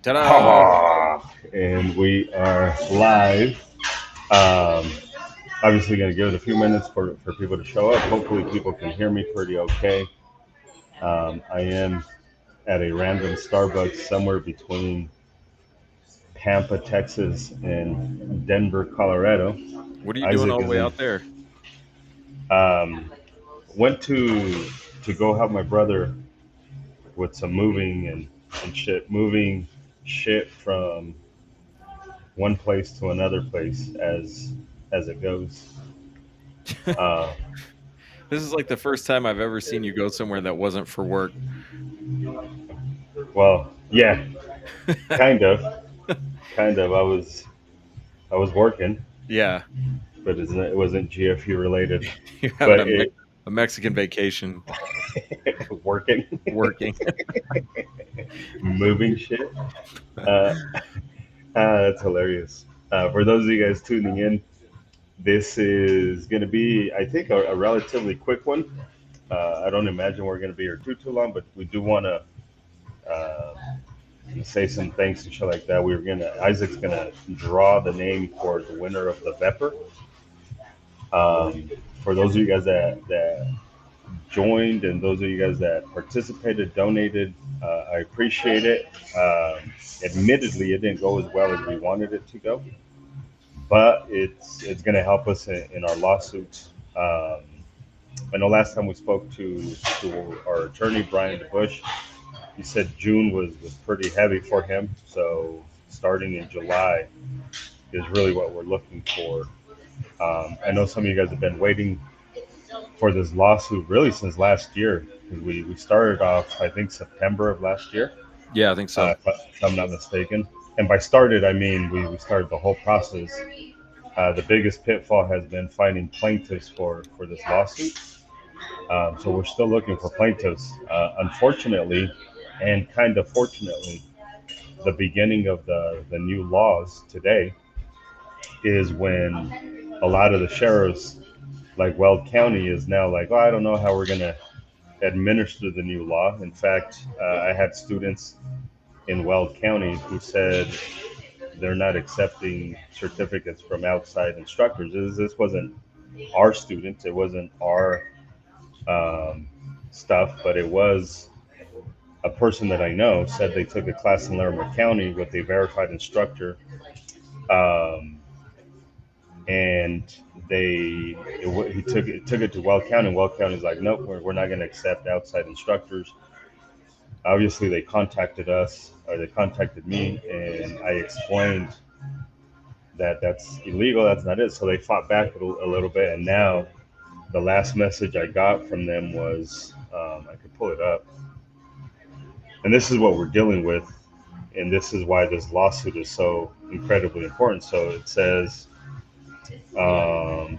Ta-da! And we are live. Um, Obviously, going to give it a few minutes for people to show up. Hopefully, people can hear me pretty okay. I am at a random Starbucks somewhere between Pampa, Texas, and Denver, Colorado. What are you doing Isaac all the is way in. out there? Um, Went to go help my brother with some moving and shit, moving shit from one place to another place as it goes. Uh, This is like the first time I've ever seen you go somewhere that wasn't for work. well, yeah, kind of, kind of. I was working, Yeah, but it wasn't GFU related. you're having But it a Mexican vacation working, working. moving shit. Uh, that's hilarious. For those of you guys tuning in, this is going to be, I think, a relatively quick one. I don't imagine we're going to be here too long, but we do want to uh, say some thanks and shit like that. We were gonna Isaac's gonna draw the name for the winner of the Vepper. For those of you guys that joined and those of you guys that participated, donated, I appreciate it. Admittedly, it didn't go as well as we wanted it to go, but it's gonna help us in our lawsuits. I know last time we spoke to our attorney Brian DeBush, he said June was pretty heavy for him. So starting in July is really what we're looking for. I know some of you guys have been waiting for this lawsuit really since last year. We started off, I think, September of last year, Yeah, I think so. if I'm not mistaken. And by started, I mean we started the whole process. The biggest pitfall has been finding plaintiffs for this lawsuit. So we're still looking for plaintiffs. Unfortunately, and kind of fortunately, the beginning of the new laws today is when a lot of the sheriffs, like Weld County, is now like, oh, I don't know how we're going to administer the new law. In fact, I had students in Weld County who said they're not accepting certificates from outside instructors. This wasn't our students, it wasn't our um, stuff, but it was a person that I know said they took a class in Larimer County with a verified instructor. Um, and he took it to Weld County. And Weld County's like, nope, we're not going to accept outside instructors. Obviously, they contacted us or they contacted me, and I explained that that's illegal. That's not it. So they fought back a little bit, and now the last message I got from them was, I could pull it up, and this is what we're dealing with, and this is why this lawsuit is so incredibly important. So it says, um,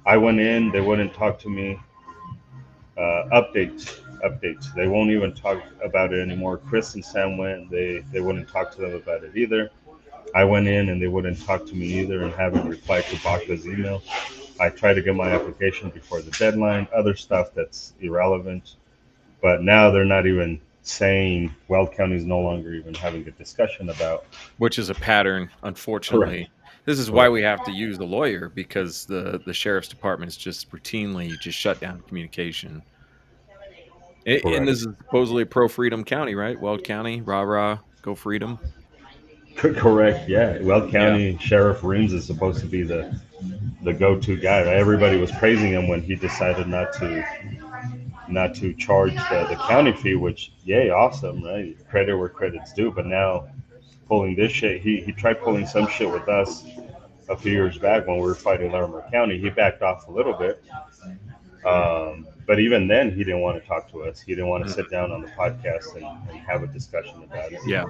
I went in, they wouldn't talk to me. Updates. They won't even talk about it anymore. Chris and Sam went. They wouldn't talk to them about it either. I went in and they wouldn't talk to me either and haven't replied to Baca's email. I tried to get my application before the deadline. Other stuff that's irrelevant. But now they're not even saying Weld County is no longer even having a discussion about. Which is a pattern, Correct. unfortunately. This is why Correct. we have to use the lawyer because the sheriff's departments just routinely just shut down communication. And this Correct. is supposedly a pro freedom county, right? Weld County, rah rah, go freedom. Correct. Yeah. Weld Yeah. County Sheriff Reams is supposed to be the go-to guy. Right? Everybody was praising him when he decided not to charge the county fee, which yay, awesome, right? Credit where credit's due. But now pulling this shit, he tried pulling some shit with us a few years back when we were fighting Larimer County. He backed off a little bit. But even then, he didn't want to talk to us. He didn't want to Mm. sit down on the podcast and have a discussion about it. Yeah.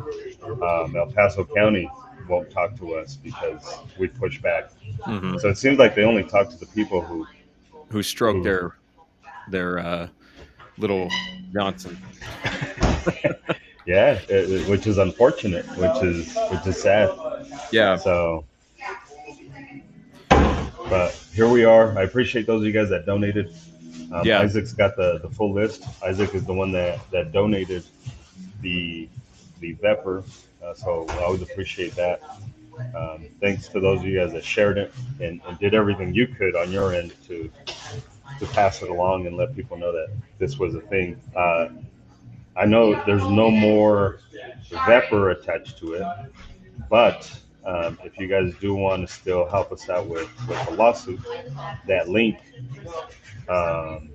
El Paso County won't talk to us because we push back. Hmm. So it seems like they only talk to the people Who stroked who their little Johnson. yeah, which is unfortunate, which is sad. Yeah. So, but here we are. I appreciate those of you guys that donated. Yeah. Isaac's got the full list. Isaac is the one that donated the Vepper. So I always appreciate that. Thanks to those of you guys that shared it and did everything you could on your end to pass it along and let people know that this was a thing. I know there's no more Vepper attached to it, but if you guys do want to still help us out with the lawsuit, that link, um,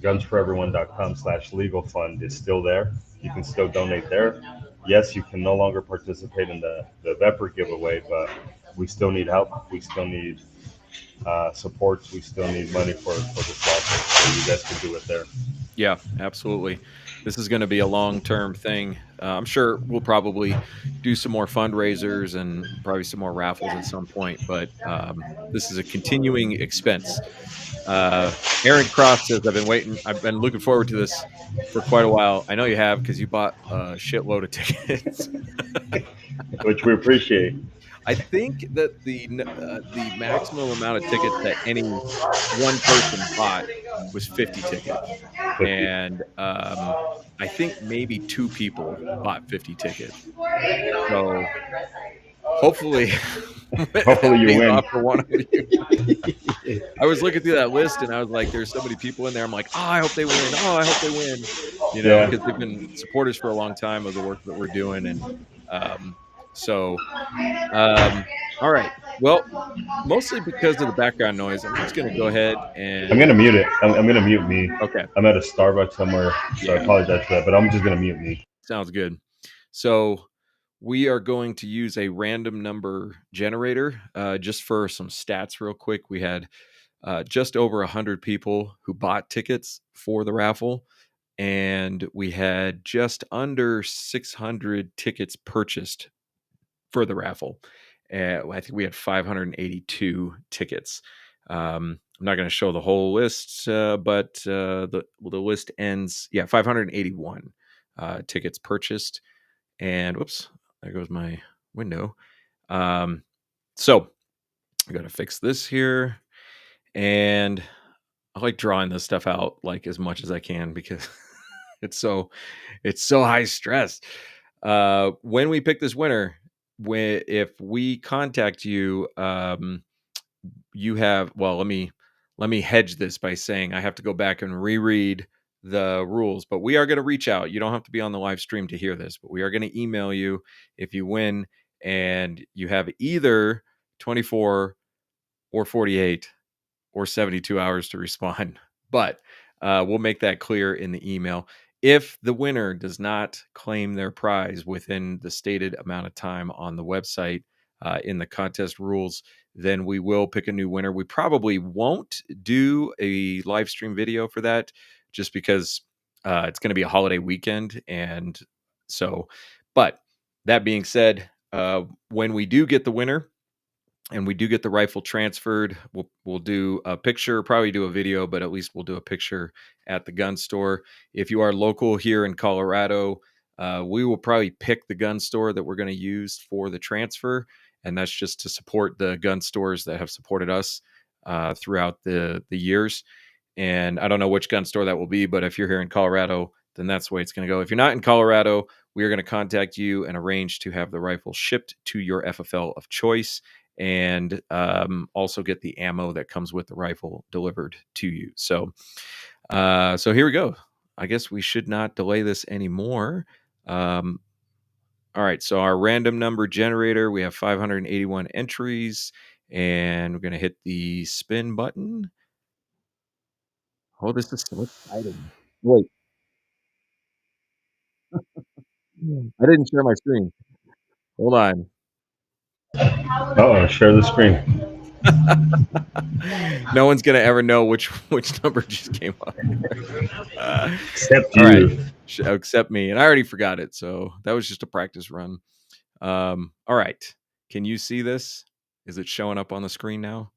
gunsforeveryone.com/legal fund is still there. You can still donate there. Yes, you can no longer participate in the Vepper giveaway, but we still need help. We still need supports. We still need money for this lawsuit. So you guys can do it there. Yeah, absolutely. This is going to be a long-term thing. I'm sure we'll probably do some more fundraisers and probably some more raffles at some point, but this is a continuing expense. Uh, Aaron Cross says, "I've been waiting. I've been looking forward to this for quite a while. I know you have because you bought a shitload of tickets." Which we appreciate. I think that the maximum amount of tickets that any one person bought was 50 tickets, 50. and I think maybe 2 people bought 50 tickets. So hopefully that Hopefully you pays win. off for one of you. I was looking through that list and I was like, "There's so many people in there." I'm like, "Oh, I hope they win. Oh, I hope they win." Yeah. Because they've been supporters for a long time of the work that we're doing, and um, so um, all right. Well, mostly because of the background noise, I'm just gonna go ahead I'm and gonna mute it. I'm gonna mute me. okay. I'm at a Starbucks somewhere, so I Yeah, apologize for that. But I'm just gonna mute me. sounds good. So we are going to use a random number generator just for some stats real quick. We had just over 100 people who bought tickets for the raffle, and we had just under 600 tickets purchased for the raffle. I think we had 582 tickets. I'm not going to show the whole list, but the list ends, 581 tickets purchased. And whoops, there goes my window. So I got to fix this here. And I like drawing this stuff out like as much as I can because it's so high stress. When we pick this winner, if we contact you, you have let me hedge this by saying I have to go back and reread the rules, but we are going to reach out. You don't have to be on the live stream to hear this, but we are going to email you if you win, and you have either 24 or 48 or 72 hours to respond. But we'll make that clear in the email. If the winner does not claim their prize within the stated amount of time on the website in the contest rules, then we will pick a new winner. We probably won't do a live stream video for that just because it's going to be a holiday weekend. And so, but that being said, when we do get the winner, and we do get the rifle transferred, we'll do a picture, probably do a video, but at least we'll do a picture at the gun store. If you are local here in Colorado, we will probably pick the gun store that we're going to use for the transfer, and that's just to support the gun stores that have supported us throughout the years. And I don't know which gun store that will be, but if you're here in Colorado, then that's the way it's going to go. If you're not in Colorado, we are going to contact you and arrange to have the rifle shipped to your FFL of choice, and also get the ammo that comes with the rifle delivered to you. So here we go. I guess we should not delay this anymore. All right, so our random number generator, we have 581 entries, and we're going to hit the spin button. Oh, this is so exciting. Wait, I didn't share my screen. Hold on. Oh, share the screen. No one's gonna ever know which number just came up. Except All right, you. except me, and I already forgot it, so that was just a practice run. All right, can you see this? Is it showing up on the screen now?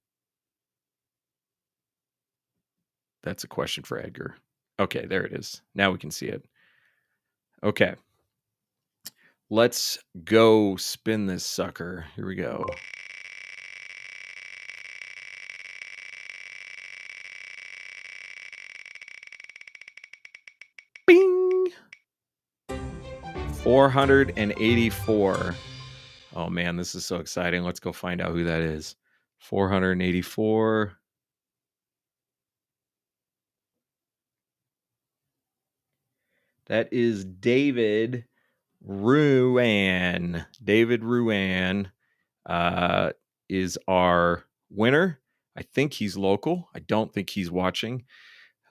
That's a question for Edgar. Okay, there it is. Now we can see it. Okay, let's go spin this sucker. Here we go. Bing! 484. Oh man, this is so exciting. Let's go find out who that is. 484. That is David Ruan. David Ruan is our winner. I think he's local. I don't think he's watching.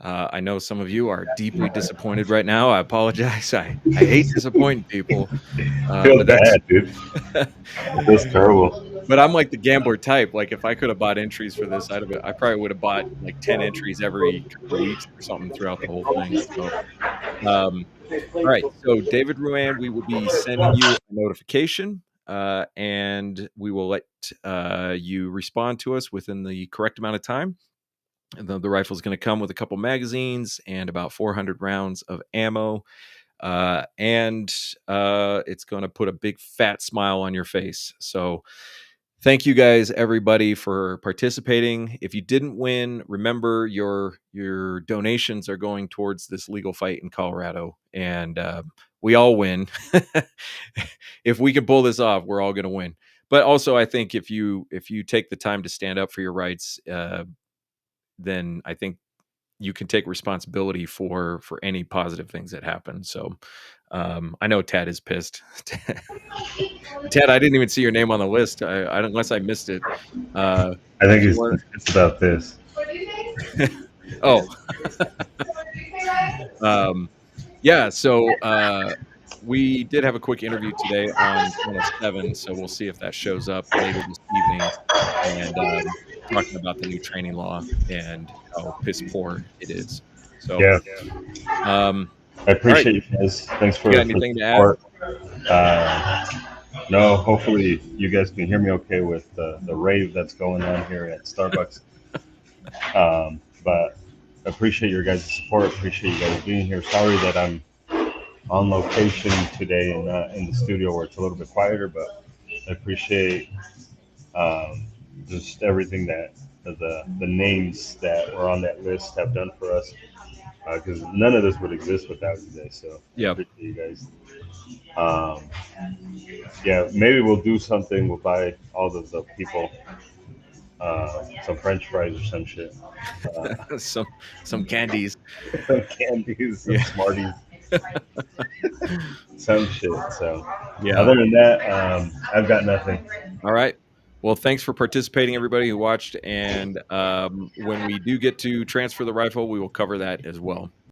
I know some of you are deeply disappointed right now. I apologize. I hate disappointing people. Feel bad, dude. That's terrible. But I'm like the gambler type. Like if I could have bought entries for this, I probably would have bought like 10 entries every couple weeks or something throughout the whole thing. So, all right. So David Ruan, we will be sending you a notification, and we will let you respond to us within the correct amount of time. And the rifle is going to come with a couple magazines and about 400 rounds of ammo. And it's going to put a big fat smile on your face. So thank you guys, everybody, for participating. If you didn't win, remember your donations are going towards this legal fight in Colorado, and we all win. If we can pull this off, we're all going to win. But also, I think if you take the time to stand up for your rights, then I think you can take responsibility for any positive things that happen. So I know Tad is pissed. Ted, I didn't even see your name on the list. Unless I missed it. I think it's about this. Oh. Yeah. So we did have a quick interview today on Channel 7, so we'll see if that shows up later this evening. And talking about the new training law and how piss poor it is. So yeah. I appreciate you guys. Thanks for anything to add. No, hopefully you guys can hear me okay with the rave that's going on here at Starbucks. But I appreciate your guys' support. Appreciate you guys being here. Sorry that I'm on location today and not in the studio where it's a little bit quieter, but I appreciate just everything that the names that were on that list have done for us, because none of this would exist without you guys. So yeah, appreciate you guys. Yeah, maybe we'll do something. We'll buy all of the people some French fries or some shit. Some candies. Some candies, some Smarties. Some shit. So yeah. Other than that, I've got nothing. All right. Well, thanks for participating, everybody who watched. And when we do get to transfer the rifle, we will cover that as well.